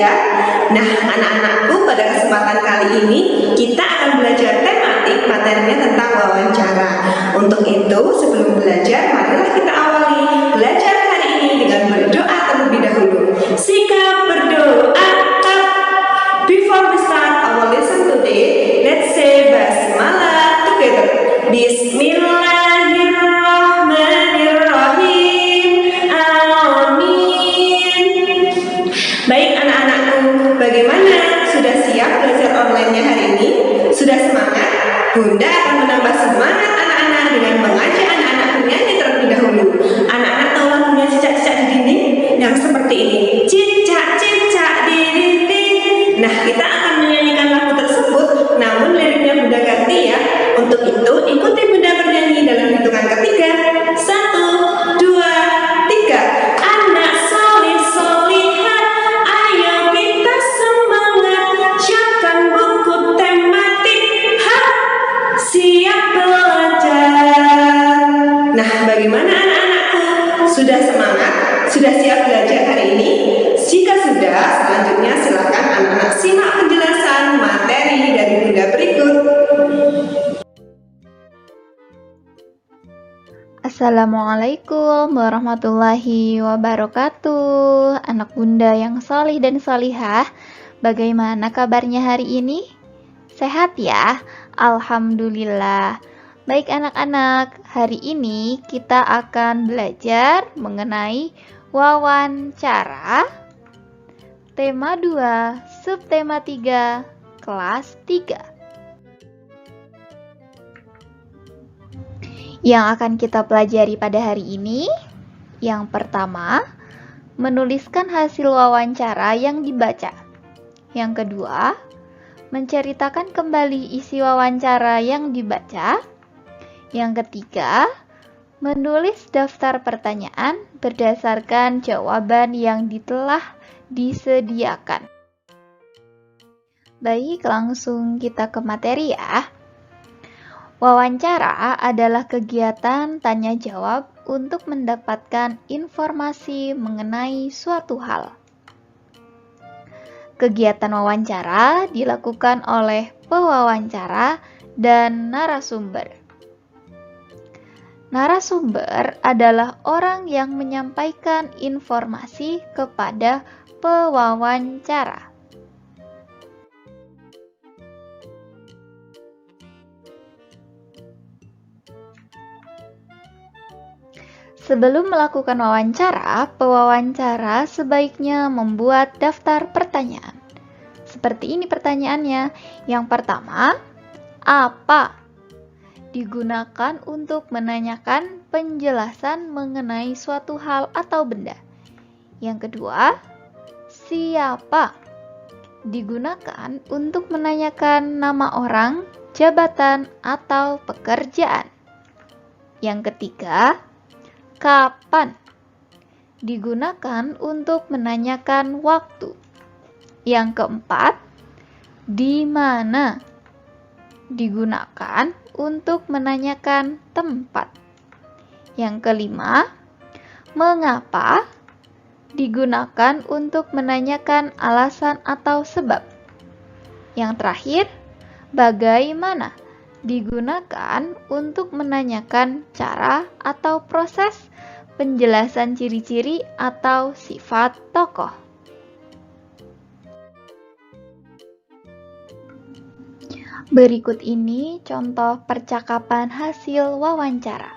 ya. Nah, anak-anakku, pada kesempatan kali ini kita akan belajar tematik materinya tentang wawancara. Untuk itu, sebelum belajar, marilah kita awali belajar hari ini dengan berdoa terlebih dahulu. Sikap berdoa. Before we start our lesson today, let's say basmalah together. Bismillahirrahmanirrahim. Amin. Baik anak-anakku, bagaimana? Sudah siap belajar online-nya hari ini? Sudah semangat? Bunda akan menambah semangat anak-anak dengan mengajak anak-anak bernyanyi terlebih dahulu. Anak-anak tahu lagunya cicak-cicak di dinding yang seperti ini. Cicak-cicak di dinding. Nah, kita akan menyanyikan lagu tersebut, namun liriknya Bunda ganti ya. Untuk itu, ikuti Bunda bernyanyi dalam hitungan ketiga. 1, 2, 3. Anak solih solihat, ayo kita semangat. Siapkan buku tematik, siap belajar. Nah, bagaimana anak-anakku? Sudah semangat? Sudah siap belajar hari ini? Jika sudah, selanjutnya silakan anak-anak simak penjelasan materi dari Bunda berikut. Assalamualaikum warahmatullahi wabarakatuh. Anak Bunda yang salih dan salihah, bagaimana kabarnya hari ini? Sehat ya? Alhamdulillah. Baik anak-anak, hari ini kita akan belajar mengenai wawancara tema 2, subtema 3, kelas 3. Yang akan kita pelajari pada hari ini, yang pertama, menuliskan hasil wawancara yang dibaca. Yang kedua, menceritakan kembali isi wawancara yang dibaca. Yang ketiga, menulis daftar pertanyaan berdasarkan jawaban yang telah disediakan. Baik, langsung kita ke materi ya. Wawancara adalah kegiatan tanya jawab untuk mendapatkan informasi mengenai suatu hal. Kegiatan wawancara dilakukan oleh pewawancara dan narasumber. Narasumber adalah orang yang menyampaikan informasi kepada pewawancara. Sebelum melakukan wawancara, pewawancara sebaiknya membuat daftar pertanyaan. Seperti ini pertanyaannya. Yang pertama, apa? Digunakan untuk menanyakan penjelasan mengenai suatu hal atau benda. Yang kedua, siapa? Digunakan untuk menanyakan nama orang, jabatan, atau pekerjaan. Yang ketiga, kapan? Digunakan untuk menanyakan waktu. Yang keempat, di mana? Digunakan untuk menanyakan tempat. Yang kelima, mengapa? Digunakan untuk menanyakan alasan atau sebab. Yang terakhir, bagaimana? Digunakan untuk menanyakan cara atau proses, penjelasan ciri-ciri atau sifat tokoh. Berikut ini contoh percakapan hasil wawancara.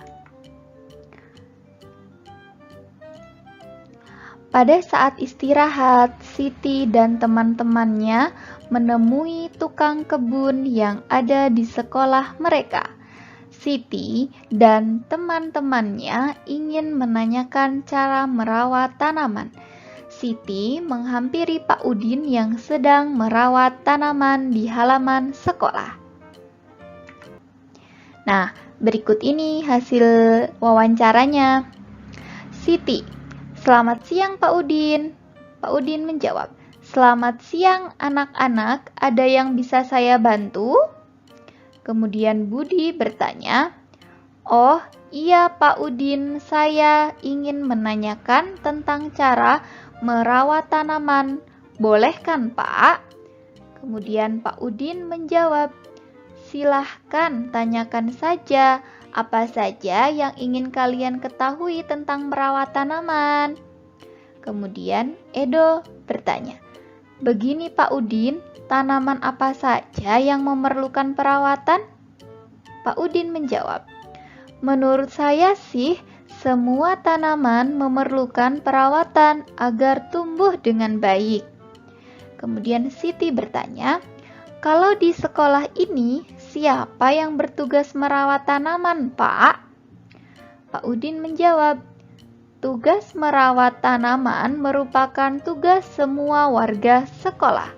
Pada saat istirahat, Siti dan teman-temannya menemui tukang kebun yang ada di sekolah mereka. Siti dan teman-temannya ingin menanyakan cara merawat tanaman. Siti menghampiri Pak Udin yang sedang merawat tanaman di halaman sekolah. Nah, berikut ini hasil wawancaranya. Siti, selamat siang Pak Udin. Pak Udin menjawab, selamat siang anak-anak, ada yang bisa saya bantu? Kemudian Budi bertanya, oh iya Pak Udin, saya ingin menanyakan tentang cara merawat tanaman. Boleh kan, Pak? Kemudian Pak Udin menjawab, silahkan tanyakan saja apa saja yang ingin kalian ketahui tentang merawat tanaman. Kemudian Edo bertanya, begini Pak Udin, tanaman apa saja yang memerlukan perawatan? Pak Udin menjawab, menurut saya sih semua tanaman memerlukan perawatan agar tumbuh dengan baik. Kemudian Siti bertanya, kalau di sekolah ini siapa yang bertugas merawat tanaman, Pak? Pak Udin menjawab, tugas merawat tanaman merupakan tugas semua warga sekolah.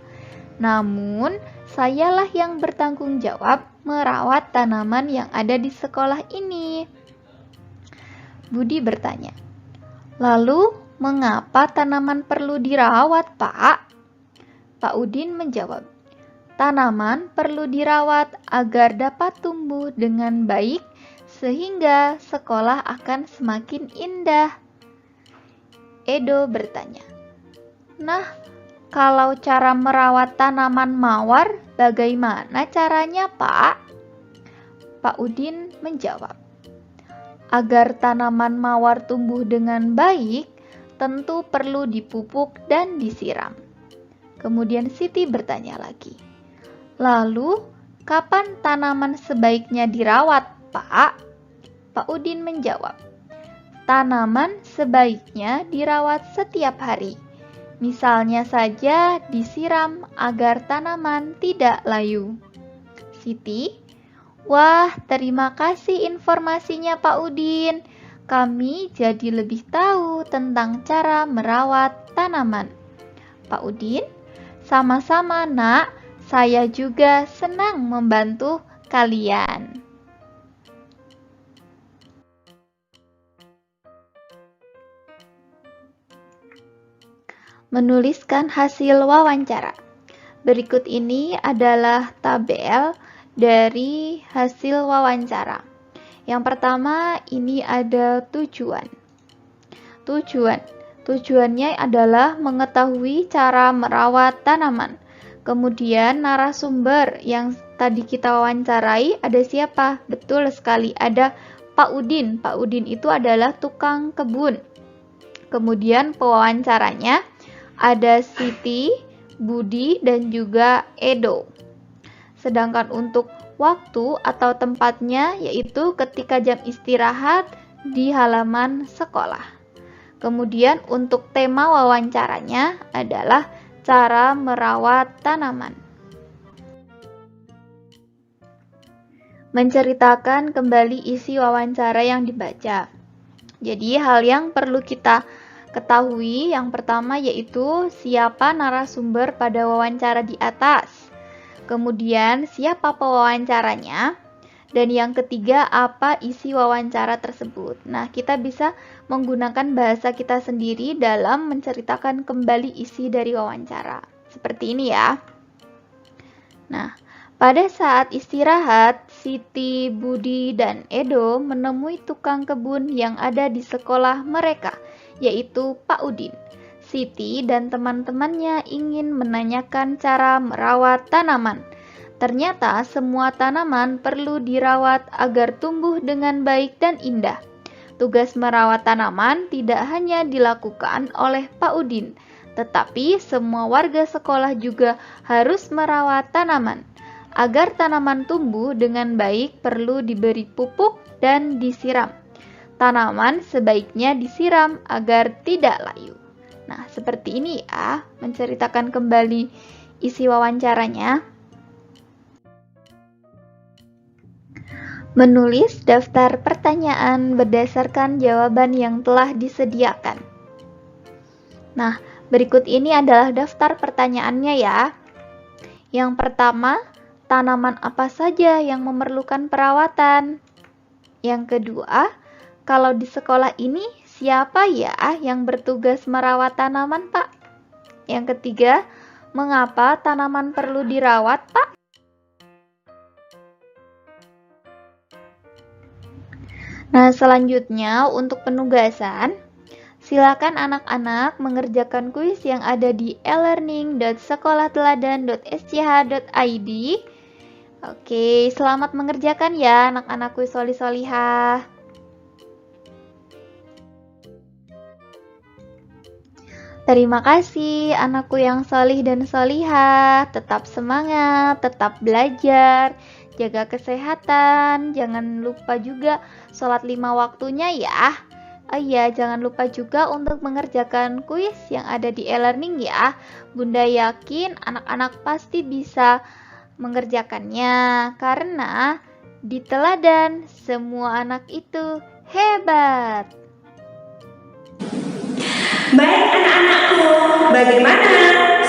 Namun, sayalah yang bertanggung jawab merawat tanaman yang ada di sekolah ini. Budi bertanya, lalu mengapa tanaman perlu dirawat, Pak? Pak Udin menjawab, tanaman perlu dirawat agar dapat tumbuh dengan baik sehingga sekolah akan semakin indah. Edo bertanya, nah, kalau cara merawat tanaman mawar, bagaimana caranya, Pak? Pak Udin menjawab, agar tanaman mawar tumbuh dengan baik, tentu perlu dipupuk dan disiram. Kemudian Siti bertanya lagi, lalu kapan tanaman sebaiknya dirawat, Pak? Pak Udin menjawab, tanaman sebaiknya dirawat setiap hari. Misalnya saja disiram agar tanaman tidak layu. Siti, wah, terima kasih informasinya Pak Udin. Kami jadi lebih tahu tentang cara merawat tanaman. Pak Udin, sama-sama nak, saya juga senang membantu kalian. Menuliskan hasil wawancara. Berikut ini adalah tabel dari hasil wawancara. Yang pertama, ini ada tujuan. Tujuannya adalah mengetahui cara merawat tanaman. Kemudian narasumber yang tadi kita wawancarai ada siapa? Betul sekali, ada Pak Udin. Pak Udin itu adalah tukang kebun. Kemudian pewawancaranya ada Siti, Budi, dan juga Edo. Sedangkan untuk waktu atau tempatnya yaitu ketika jam istirahat di halaman sekolah. Kemudian untuk tema wawancaranya adalah cara merawat tanaman. Menceritakan kembali isi wawancara yang dibaca. Jadi hal yang perlu kita ketahui yang pertama yaitu siapa narasumber pada wawancara di atas. Kemudian siapa pewawancaranya. Dan yang ketiga, apa isi wawancara tersebut. Nah, kita bisa menggunakan bahasa kita sendiri dalam menceritakan kembali isi dari wawancara. Seperti ini ya. Nah, pada saat istirahat, Siti, Budi, dan Edo menemui tukang kebun yang ada di sekolah mereka, yaitu Pak Udin. Siti dan teman-temannya ingin menanyakan cara merawat tanaman. Ternyata semua tanaman perlu dirawat agar tumbuh dengan baik dan indah. Tugas merawat tanaman tidak hanya dilakukan oleh Pak Udin, tetapi semua warga sekolah juga harus merawat tanaman. Agar tanaman tumbuh dengan baik perlu diberi pupuk dan disiram. Tanaman sebaiknya disiram agar tidak layu. Nah, seperti ini ya, menceritakan kembali isi wawancaranya. Menulis daftar pertanyaan berdasarkan jawaban yang telah disediakan. Nah, berikut ini adalah daftar pertanyaannya ya. Yang pertama, tanaman apa saja yang memerlukan perawatan? Yang kedua, kalau di sekolah ini siapa ya yang bertugas merawat tanaman, Pak? Yang ketiga, mengapa tanaman perlu dirawat, Pak? Nah, selanjutnya untuk penugasan, Silakan anak-anak mengerjakan kuis yang ada di elearning.sekolahteladan.sch.id. Oke, selamat mengerjakan ya anak-anakku solih-solihah. Terima kasih anakku yang solih dan solihah. Tetap semangat, tetap belajar, jaga kesehatan. Jangan lupa juga sholat 5 waktunya ya. Oh iya, jangan lupa juga untuk mengerjakan kuis yang ada di e-learning ya. Bunda yakin anak-anak pasti bisa mengerjakannya karena di teladan semua anak itu hebat. Baik anak-anakku, bagaimana?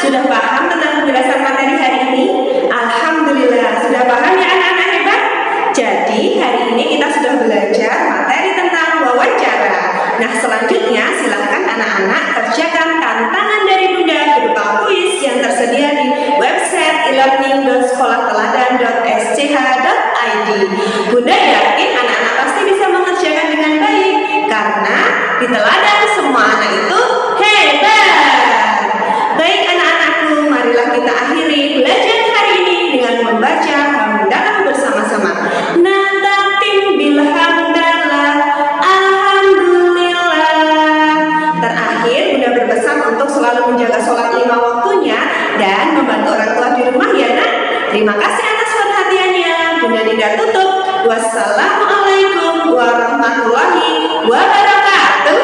Sudah paham tentang penjelasan materi hari ini? Alhamdulillah, sudah paham ya anak-anak hebat? Jadi hari ini kita sudah belajar materi tentang wawancara. Nah selanjutnya silahkan anak-anak kerjakan tantangan dari Bunda berupa kuis yang tersedia di website elearning.sekolahteladan.sch.id. Bunda yakin anak-anak pasti bisa mengerjakan dengan baik karena di teladan semua anak itu hebat. Baik anak-anakku, marilah kita akhiri belajar hari ini dengan membaca hamdalah bersama-sama. Natatim bilhamdalah, alhamdulillah. Terakhir, Bunda berpesan untuk selalu menjaga sholat 5 waktunya dan membantu orang tua di rumah ya nak. Terima kasih atas perhatiannya. Bunda tidak tutup. Wassalamualaikum warahmatullahi wabarakatuh.